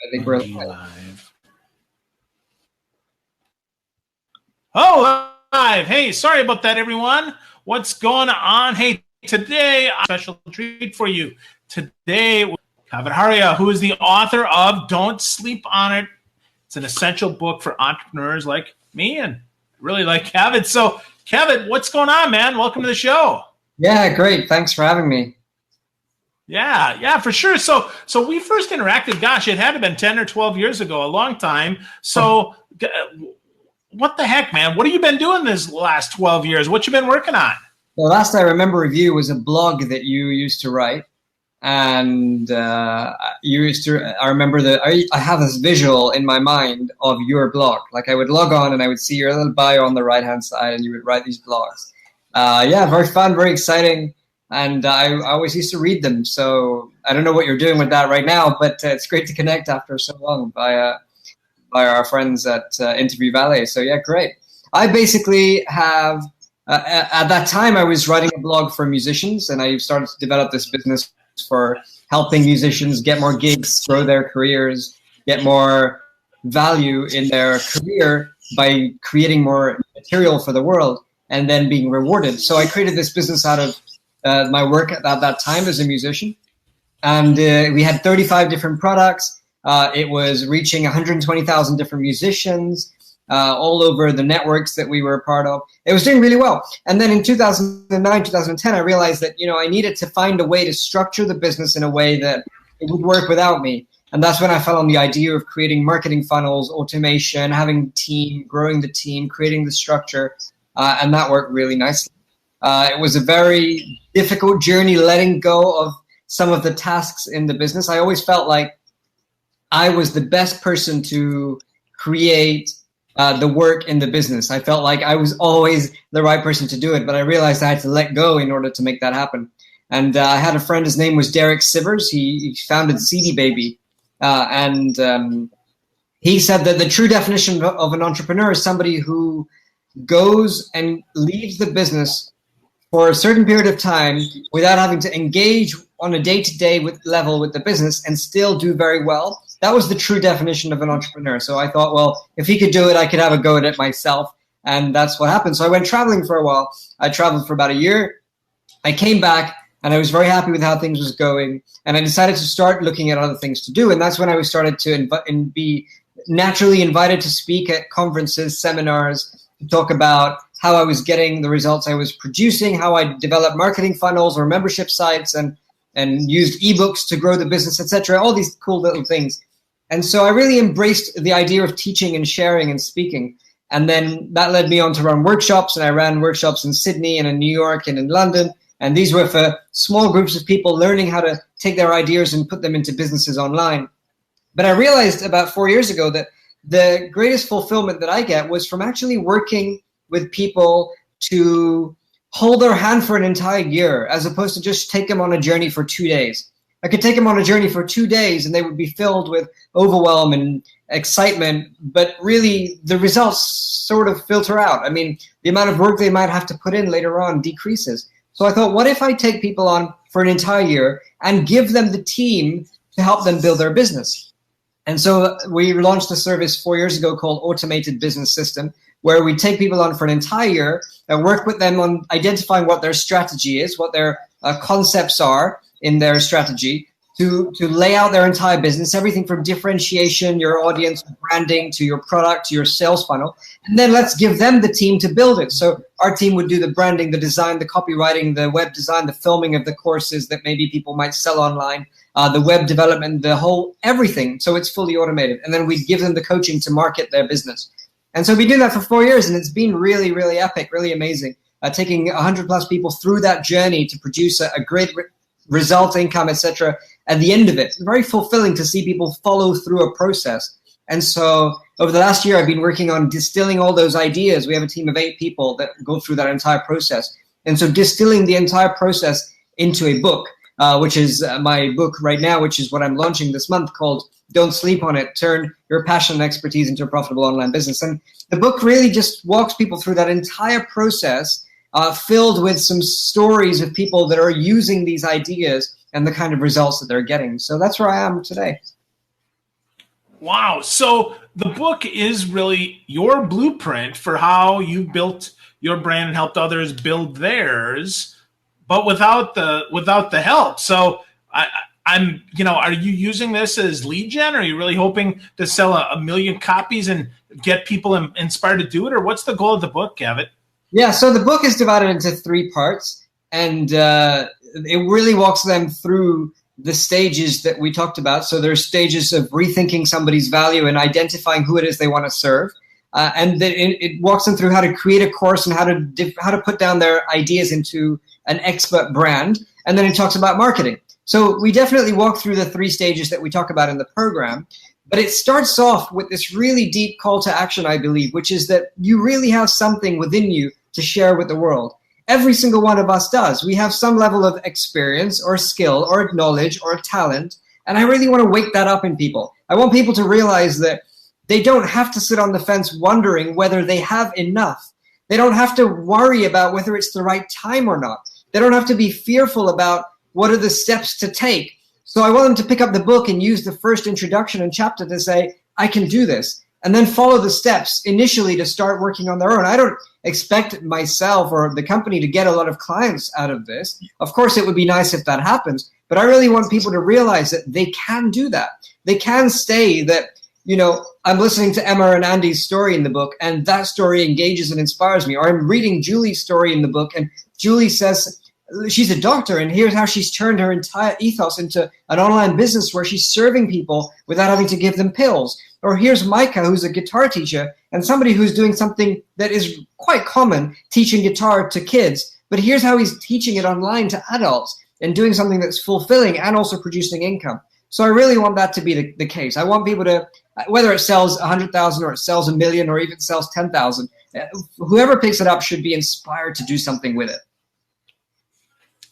I think we're live. Oh, live. Hey, sorry about that, everyone. What's going on? Hey, today, a special treat for you. Today, Kavit Haria, who is the author of Don't Sleep on It. It's an essential book for entrepreneurs like me and really like Kavit. So, Kavit, what's going on, man? Welcome to the show. Yeah, great. Thanks for having me. Yeah, for sure. So we first interacted, gosh, it had to have been 10 or 12 years ago, a long time. So what the heck, man? What have you been doing this last 12 years? What you been working on? The last I remember of you was a blog that you used to write. And I remember I have this visual in my mind of your blog. Like I would log on and I would see your little bio on the right-hand side and you would write these blogs. Very fun, very exciting. And I always used to read them. So I don't know what you're doing with that right now, but it's great to connect after so long by our friends at Interview Valley. So yeah, great. I basically have, at that time I was writing a blog for musicians and I started to develop this business for helping musicians get more gigs, grow their careers, get more value in their career by creating more material for the world and then being rewarded. So I created this business out of my work at that time as a musician. And we had 35 different products. It was reaching 120,000 different musicians all over the networks that we were a part of. It was doing really well. And then in 2009, 2010, I realized that, I needed to find a way to structure the business in a way that it would work without me. And that's when I fell on the idea of creating marketing funnels, automation, having a team, growing the team, creating the structure. And that worked really nicely. It was a very difficult journey letting go of some of the tasks in the business. I always felt like I was the best person to create the work in the business. I felt like I was always the right person to do it, but I realized I had to let go in order to make that happen. And I had a friend, his name was Derek Sivers. He founded CD Baby. And he said that the true definition of an entrepreneur is somebody who goes and leaves the business for a certain period of time without having to engage on a day-to-day level with the business and still do very well. That was the true definition of an entrepreneur. So I thought, well, if he could do it, I could have a go at it myself. And that's what happened. So I went traveling for a while. I traveled for about a year. I came back and I was very happy with how things was going. And I decided to start looking at other things to do. And that's when I started to be naturally invited to speak at conferences, seminars, to talk about how I was getting the results I was producing, how I developed marketing funnels or membership sites and used ebooks to grow the business, etc. All these cool little things. And so I really embraced the idea of teaching and sharing and speaking. And then that led me on to run workshops. And I ran workshops in Sydney and in New York and in London. And these were for small groups of people learning how to take their ideas and put them into businesses online. But I realized about 4 years ago that the greatest fulfillment that I get was from actually working with people to hold their hand for an entire year, as opposed to just take them on a journey for 2 days. I could take them on a journey for 2 days and they would be filled with overwhelm and excitement, but really the results sort of filter out. I mean, the amount of work they might have to put in later on decreases. So I thought, what if I take people on for an entire year and give them the team to help them build their business? And so we launched a service 4 years ago called Automated Business System, where we take people on for an entire year and work with them on identifying what their strategy is, what their concepts are in their strategy, to lay out their entire business, everything from differentiation, your audience, branding, to your product, to your sales funnel. And then let's give them the team to build it. So our team would do the branding, the design, the copywriting, the web design, the filming of the courses that maybe people might sell online, the web development, the whole everything. So it's fully automated. And then we'd give them the coaching to market their business. And so we do that for 4 years, and it's been really, really epic, really amazing. Taking 100 plus people through that journey to produce a great result, income, etc. At the end of it, it's very fulfilling to see people follow through a process. And so over the last year, I've been working on distilling all those ideas. We have a team of 8 people that go through that entire process. And so distilling the entire process into a book, which is my book right now, which is what I'm launching this month, called Don't Sleep on It, Turn Your Passion and Expertise into a Profitable Online Business. And the book really just walks people through that entire process, filled with some stories of people that are using these ideas and the kind of results that they're getting. So that's where I am today. Wow. So the book is really your blueprint for how you built your brand and helped others build theirs, but without the help. So I'm, are you using this as lead gen? Are you really hoping to sell a million copies and get people inspired to do it? Or what's the goal of the book, Kavit? Yeah, so the book is divided into three parts, and it really walks them through the stages that we talked about. So there's stages of rethinking somebody's value and identifying who it is they want to serve, and then it walks them through how to create a course and how to put down their ideas into an expert brand, and then it talks about marketing. So we definitely walk through the three stages that we talk about in the program. But it starts off with this really deep call to action, I believe, which is that you really have something within you to share with the world. Every single one of us does. We have some level of experience or skill or knowledge or talent. And I really want to wake that up in people. I want people to realize that they don't have to sit on the fence wondering whether they have enough. They don't have to worry about whether it's the right time or not. They don't have to be fearful about what are the steps to take. So I want them to pick up the book and use the first introduction and chapter to say, I can do this, and then follow the steps initially to start working on their own. I don't expect myself or the company to get a lot of clients out of this. Of course, it would be nice if that happens, but I really want people to realize that they can do that. They can stay that, I'm listening to Emma and Andy's story in the book, and that story engages and inspires me. Or I'm reading Julie's story in the book, and Julie says, she's a doctor, and here's how she's turned her entire ethos into an online business where she's serving people without having to give them pills. Or here's Micah, who's a guitar teacher and somebody who's doing something that is quite common, teaching guitar to kids. But here's how he's teaching it online to adults and doing something that's fulfilling and also producing income. So I really want that to be the case. I want people to, whether it sells 100,000 or it sells 1 million or even sells 10,000, whoever picks it up should be inspired to do something with it.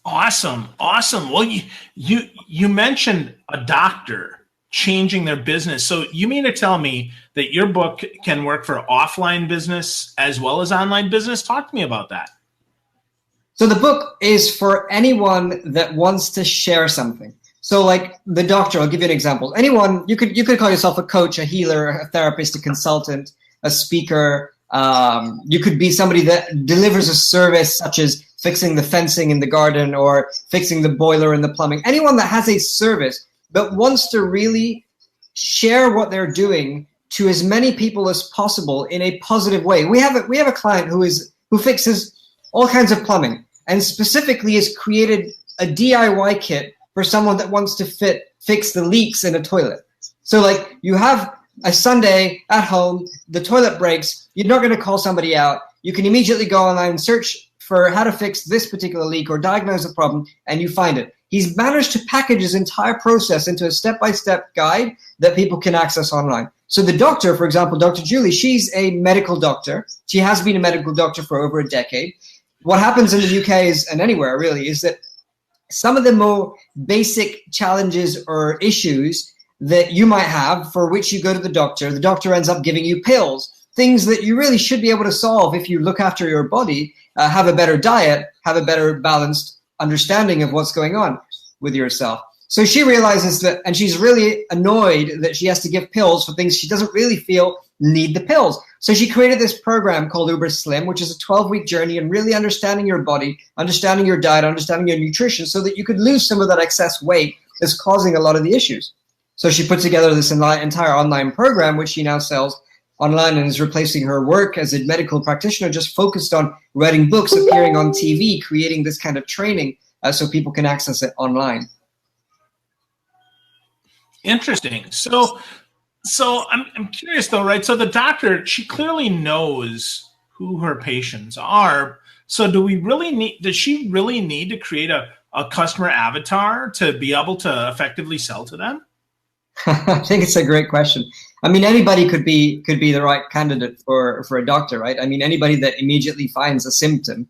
Awesome. Well, you mentioned a doctor changing their business. So you mean to tell me that your book can work for offline business as well as online business? Talk to me about that. So the book is for anyone that wants to share something. So like the doctor, I'll give you an example. Anyone, you could call yourself a coach, a healer, a therapist, a consultant, a speaker. You could be somebody that delivers a service such as fixing the fencing in the garden or fixing the boiler in the plumbing. Anyone that has a service but wants to really share what they're doing to as many people as possible in a positive way. We have a client who fixes all kinds of plumbing and specifically has created a DIY kit for someone that wants to fix the leaks in a toilet. So like you have a Sunday at home, the toilet breaks, you're not going to call somebody out. You can immediately go online and search for how to fix this particular leak or diagnose a problem, and you find it. He's managed to package his entire process into a step-by-step guide that people can access online. So the doctor, for example, Dr. Julie, she's a medical doctor. She has been a medical doctor for over a decade. What happens in the UK and anywhere really is that some of the more basic challenges or issues that you might have for which you go to the doctor ends up giving you pills, things that you really should be able to solve if you look after your body, have a better diet, have a better balanced understanding of what's going on with yourself. So she realizes that, and she's really annoyed that she has to give pills for things she doesn't really feel need the pills. So she created this program called Uber Slim, which is a 12-week journey in really understanding your body, understanding your diet, understanding your nutrition so that you could lose some of that excess weight that's causing a lot of the issues. So she put together this entire online program, which she now sells online and is replacing her work as a medical practitioner, just focused on writing books, appearing on TV, creating this kind of training so people can access it online. Interesting. So I'm curious though, right? So the doctor, she clearly knows who her patients are. So does she really need to create a customer avatar to be able to effectively sell to them? I think it's a great question. I mean, anybody could be the right candidate for a doctor, right? I mean, anybody that immediately finds a symptom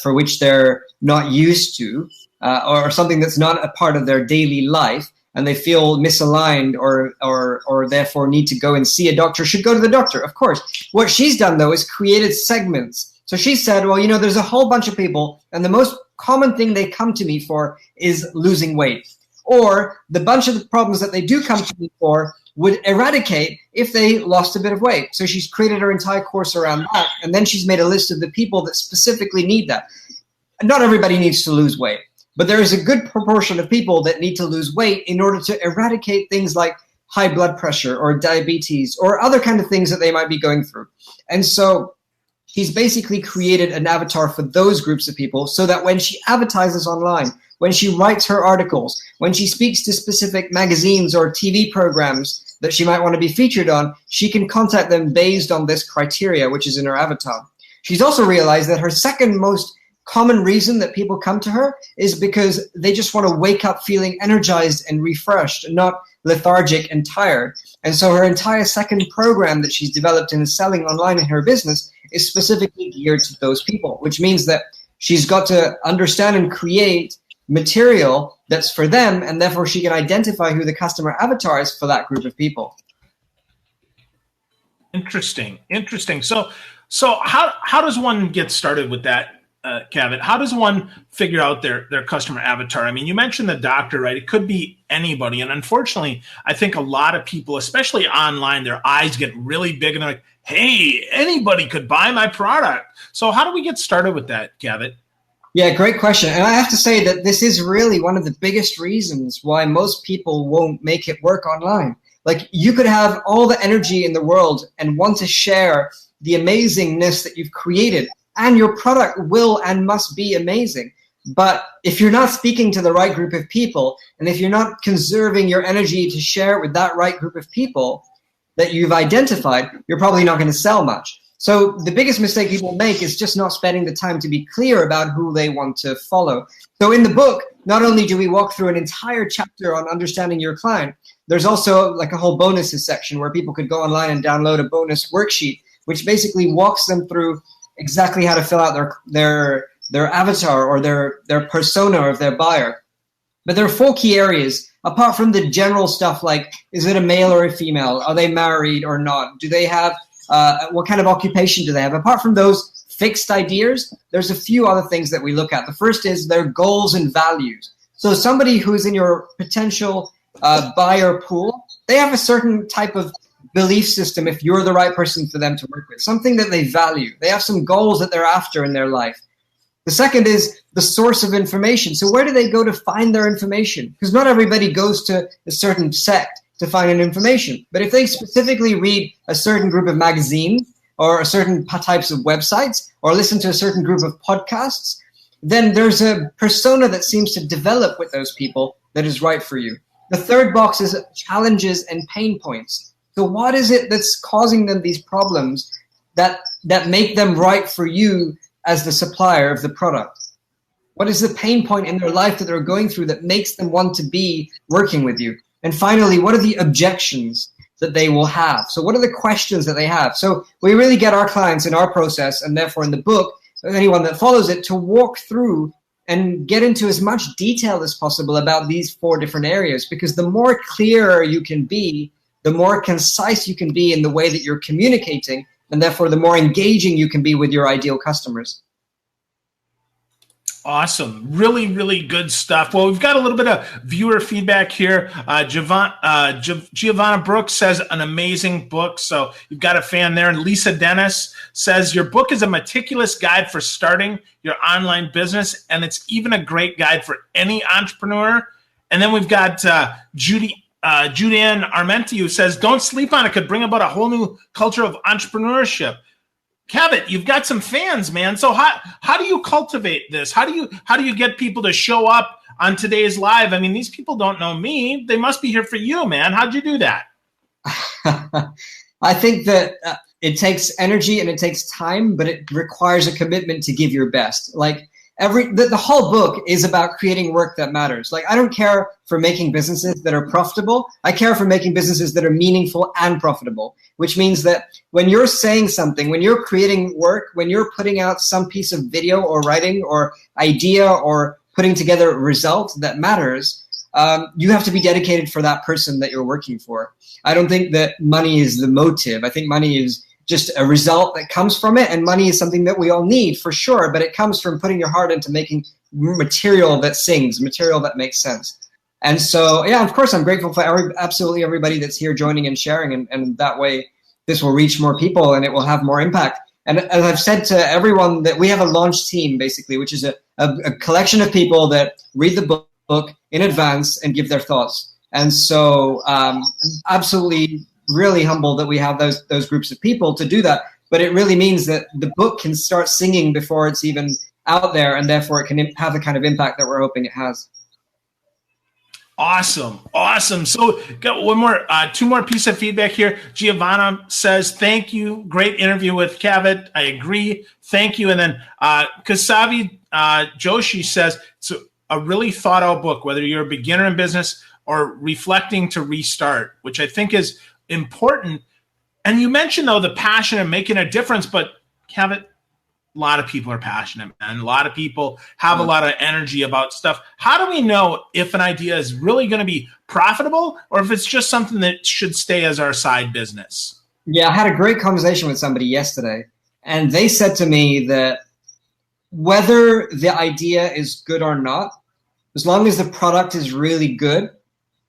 for which they're not used to or something that's not a part of their daily life, and they feel misaligned or therefore need to go and see a doctor, should go to the doctor, of course. What she's done, though, is created segments. So she said, well, there's a whole bunch of people, and the most common thing they come to me for is losing weight. Or the bunch of the problems that they do come to me for, would eradicate if they lost a bit of weight. So she's created her entire course around that, and then she's made a list of the people that specifically need that. Not everybody needs to lose weight, but there is a good proportion of people that need to lose weight in order to eradicate things like high blood pressure or diabetes or other kind of things that they might be going through. And so she's basically created an avatar for those groups of people so that when she advertises online, when she writes her articles, when she speaks to specific magazines or TV programs that she might want to be featured on, she can contact them based on this criteria, which is in her avatar. She's also realized that her second most common reason that people come to her is because they just want to wake up feeling energized and refreshed, not lethargic and tired. And so her entire second program that she's developed and is selling online in her business is specifically geared to those people, which means that she's got to understand and create material that's for them, and therefore she can identify who the customer avatar is for that group of people. Interesting. So how does one get started with that? Kavit, how does one figure out their customer avatar? I mean, you mentioned the doctor, right? It could be anybody. And unfortunately, I think a lot of people, especially online, their eyes get really big and they're like, hey, anybody could buy my product. So how do we get started with that, Kavit? Yeah, great question. And I have to say that this is really one of the biggest reasons why most people won't make it work online. Like, you could have all the energy in the world and want to share the amazingness that you've created, and your product will and must be amazing. But if you're not speaking to the right group of people, and if you're not conserving your energy to share it with that right group of people that you've identified, you're probably not going to sell much. So the biggest mistake people make is just not spending the time to be clear about who they want to follow. So in the book, not only do we walk through an entire chapter on understanding your client, there's also like a whole bonuses section where people could go online and download a bonus worksheet, which basically walks them through exactly how to fill out their avatar or their persona of their buyer. But there are 4 key areas, apart from the general stuff like, is it a male or a female? Are they married or not? Do they have, what kind of occupation do they have? Apart from those fixed ideas, there's a few other things that we look at. The first is their goals and values. So somebody who's in your potential buyer pool, they have a certain type of belief system if you're the right person for them to work with, something that they value. They have some goals that they're after in their life. The second is the source of information. So where do they go to find their information? Because not everybody goes to a certain sect to find an information. But if they specifically read a certain group of magazines or a certain types of websites or listen to a certain group of podcasts, then there's a persona that seems to develop with those people that is right for you. The third box is challenges and pain points. So what is it that's causing them these problems that make them right for you as the supplier of the product? What is the pain point in their life that they're going through that makes them want to be working with you? And finally, what are the objections that they will have? So what are the questions that they have? So we really get our clients in our process, and therefore in the book, anyone that follows it, to walk through and get into as much detail as possible about these 4 different areas, because the more clear you can be, the more concise you can be in the way that you're communicating, and therefore the more engaging you can be with your ideal customers. Awesome. Really, really good stuff. Well, we've got a little bit of viewer feedback here. Giovanna Brooks says an amazing book. So you've got a fan there. And Lisa Dennis says your book is a meticulous guide for starting your online business, and it's even a great guide for any entrepreneur. And then we've got Julianne Armenti, who says, don't sleep on it, could bring about a whole new culture of entrepreneurship. Kavit, you've got some fans, man. So how do you cultivate this? How do you get people to show up on today's live? I mean, these people don't know me. They must be here for you, man. How'd you do that? I think that it takes energy and it takes time, but it requires a commitment to give your best. Like, the whole book is about creating work that matters. Like, I don't care for making businesses that are profitable. I care for making businesses that are meaningful and profitable, which means that when you're saying something, when you're creating work, when you're putting out some piece of video or writing or idea or putting together a result that matters, you have to be dedicated for that person that you're working for. I don't think that money is the motive. I think money is just a result that comes from it, and money is something that we all need for sure, but it comes from putting your heart into making material that sings, material that makes sense. And so, yeah, of course, I'm grateful for absolutely everybody that's here joining and sharing. And that way, this will reach more people and it will have more impact. And as I've said to everyone, that we have a launch team, basically, which is a collection of people that read the book in advance and give their thoughts. And so absolutely really humbled that we have those groups of people to do that. But it really means that the book can start singing before it's even out there, and therefore it can have the kind of impact that we're hoping it has. Awesome. So got one more, two more piece of feedback here. Giovanna says, thank you. Great interview with Kavit. I agree. Thank you. And then Kasavi Joshi says, it's a really thought out book, whether you're a beginner in business or reflecting to restart, which I think is important. And you mentioned, though, the passion and making a difference, but Kavit, a lot of people are passionate, man. A lot of people have a lot of energy about stuff. How do we know if an idea is really going to be profitable or if it's just something that should stay as our side business? Yeah, I had a great conversation with somebody yesterday, and they said to me that whether the idea is good or not, as long as the product is really good,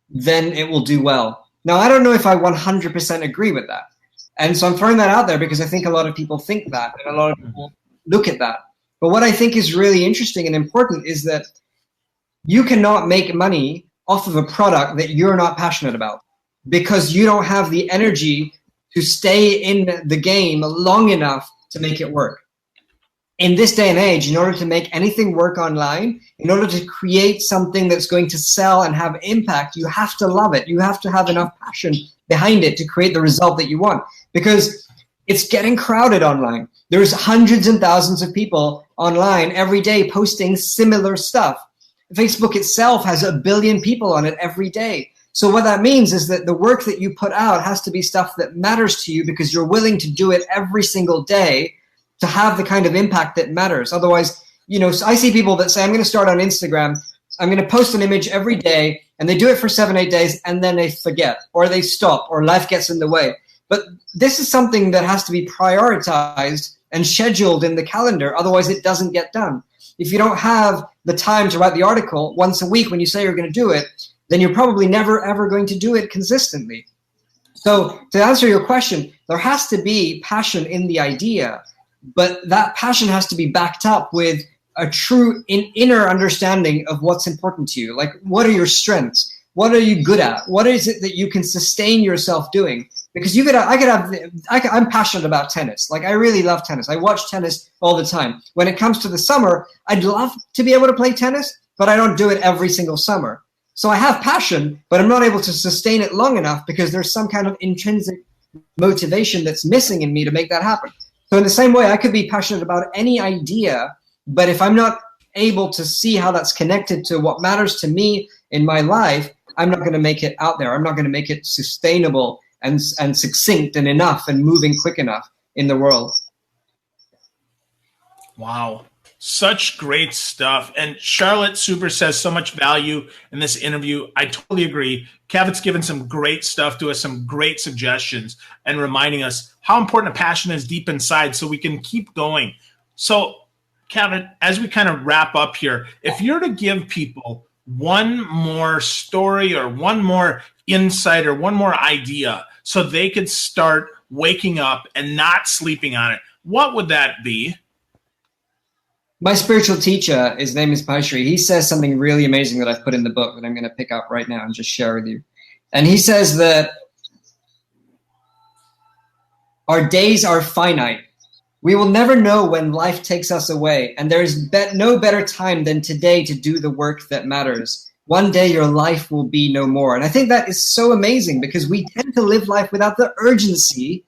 then it will do well. Now, I don't know if I 100% agree with that. And so I'm throwing that out there because I think a lot of people think that, and a lot of people look at that. But what I think is really interesting and important is that you cannot make money off of a product that you're not passionate about, because you don't have the energy to stay in the game long enough to make it work. In this day and age, in order to make anything work online, in order to create something that's going to sell and have impact, you have to love it. You have to have enough passion behind it to create the result that you want, because it's getting crowded online. There's hundreds and thousands of people online every day posting similar stuff. Facebook itself has 1 billion people on it every day. So what that means is that the work that you put out has to be stuff that matters to you, because you're willing to do it every single day to have the kind of impact that matters. Otherwise, I see people that say, I'm going to start on Instagram, I'm going to post an image every day, and they do it for 7-8 days, and then they forget, or they stop, or life gets in the way. But this is something that has to be prioritized and scheduled in the calendar. Otherwise, it doesn't get done. If you don't have the time to write the article once a week when you say you're going to do it, then you're probably never, ever going to do it consistently. So to answer your question, there has to be passion in the idea, but that passion has to be backed up with a true inner understanding of what's important to you. Like, what are your strengths? What are you good at? What is it that you can sustain yourself doing? Because I'm passionate about tennis. Like, I really love tennis. I watch tennis all the time. When it comes to the summer, I'd love to be able to play tennis, but I don't do it every single summer. So I have passion, but I'm not able to sustain it long enough because there's some kind of intrinsic motivation that's missing in me to make that happen. So in the same way, I could be passionate about any idea, but if I'm not able to see how that's connected to what matters to me in my life, I'm not going to make it out there. I'm not going to make it sustainable and succinct and enough and moving quick enough in the world. Wow. Such great stuff. And Charlotte Super says so much value in this interview. I totally agree. Kavit's given some great stuff to us, some great suggestions, and reminding us how important a passion is deep inside so we can keep going. So, Kavit, as we kind of wrap up here, if you're to give people one more story or one more insight or one more idea so they could start waking up and not sleeping on it, what would that be? My spiritual teacher, his name is Paishri, he says something really amazing that I've put in the book that I'm going to pick up right now and just share with you. And he says that our days are finite. We will never know when life takes us away, and there is no better time than today to do the work that matters. One day your life will be no more. And I think that is so amazing, because we tend to live life without the urgency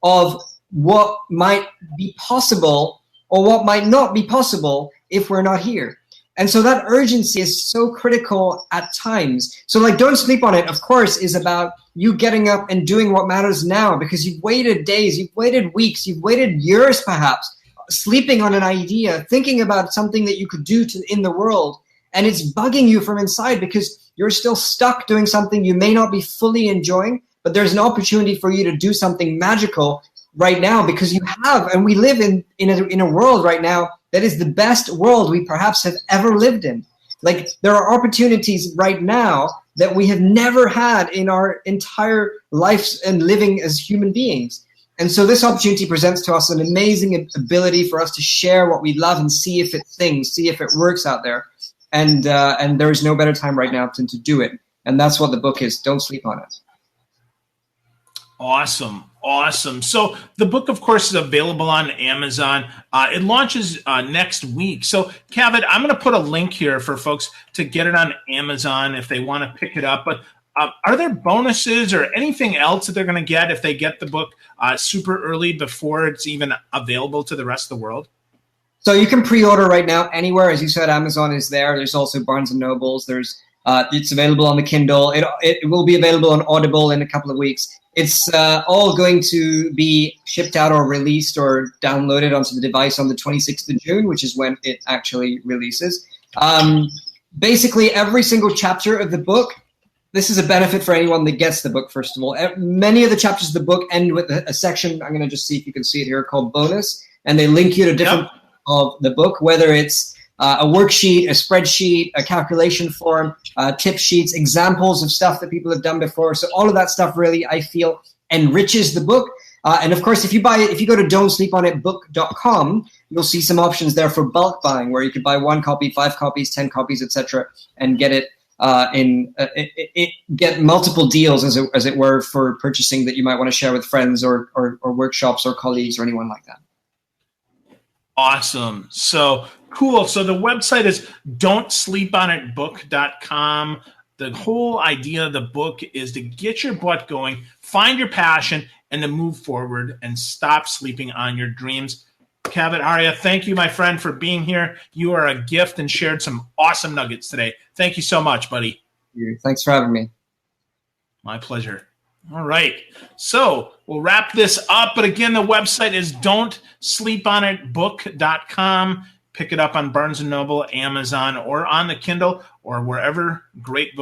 of what might be possible or what might not be possible if we're not here. And so that urgency is so critical at times. So like, don't sleep on it, of course, is about you getting up and doing what matters now, because you've waited days, you've waited weeks, you've waited years perhaps, sleeping on an idea, thinking about something that you could do in the world, and it's bugging you from inside because you're still stuck doing something you may not be fully enjoying, but there's an opportunity for you to do something magical right now, because you have, and we live in a world right now that is the best world we perhaps have ever lived in. Like, there are opportunities right now that we have never had in our entire lives and living as human beings. And so this opportunity presents to us an amazing ability for us to share what we love and see if it sings, see if it works out there. And there is no better time right now than to do it. And that's what the book is. Don't sleep on it. Awesome. Awesome. So the book, of course, is available on Amazon. It launches next week. So, Kavit, I'm going to put a link here for folks to get it on Amazon if they want to pick it up. But are there bonuses or anything else that they're going to get if they get the book super early before it's even available to the rest of the world? So you can pre-order right now anywhere. As you said, Amazon is there. There's also Barnes & Nobles. It's available on the Kindle. It will be available on Audible in a couple of weeks. It's all going to be shipped out or released or downloaded onto the device on the 26th of June, which is when it actually releases. Basically, every single chapter of the book, this is a benefit for anyone that gets the book, first of all. Many of the chapters of the book end with a section, I'm going to just see if you can see it here, called bonus, and they link you to different parts of the book, whether it's a worksheet, a spreadsheet, a calculation form, tip sheets, examples of stuff that people have done before. So all of that stuff really, I feel, enriches the book. And of course, if you go to don'tsleeponitbook.com, you'll see some options there for bulk buying, where you could buy 1 copy, 5 copies, 10 copies, etc., and get it get multiple deals, as it were, for purchasing that you might want to share with friends or workshops or colleagues or anyone like that. Awesome. So cool. So the website is don'tsleeponitbook.com. The whole idea of the book is to get your butt going, find your passion, and to move forward and stop sleeping on your dreams. Kavit Haria, thank you, my friend, for being here. You are a gift and shared some awesome nuggets today. Thank you so much, buddy. Thanks for having me. My pleasure. All right. So we'll wrap this up. But again, the website is don'tsleeponitbook.com. Pick it up on Barnes & Noble, Amazon, or on the Kindle, or wherever great books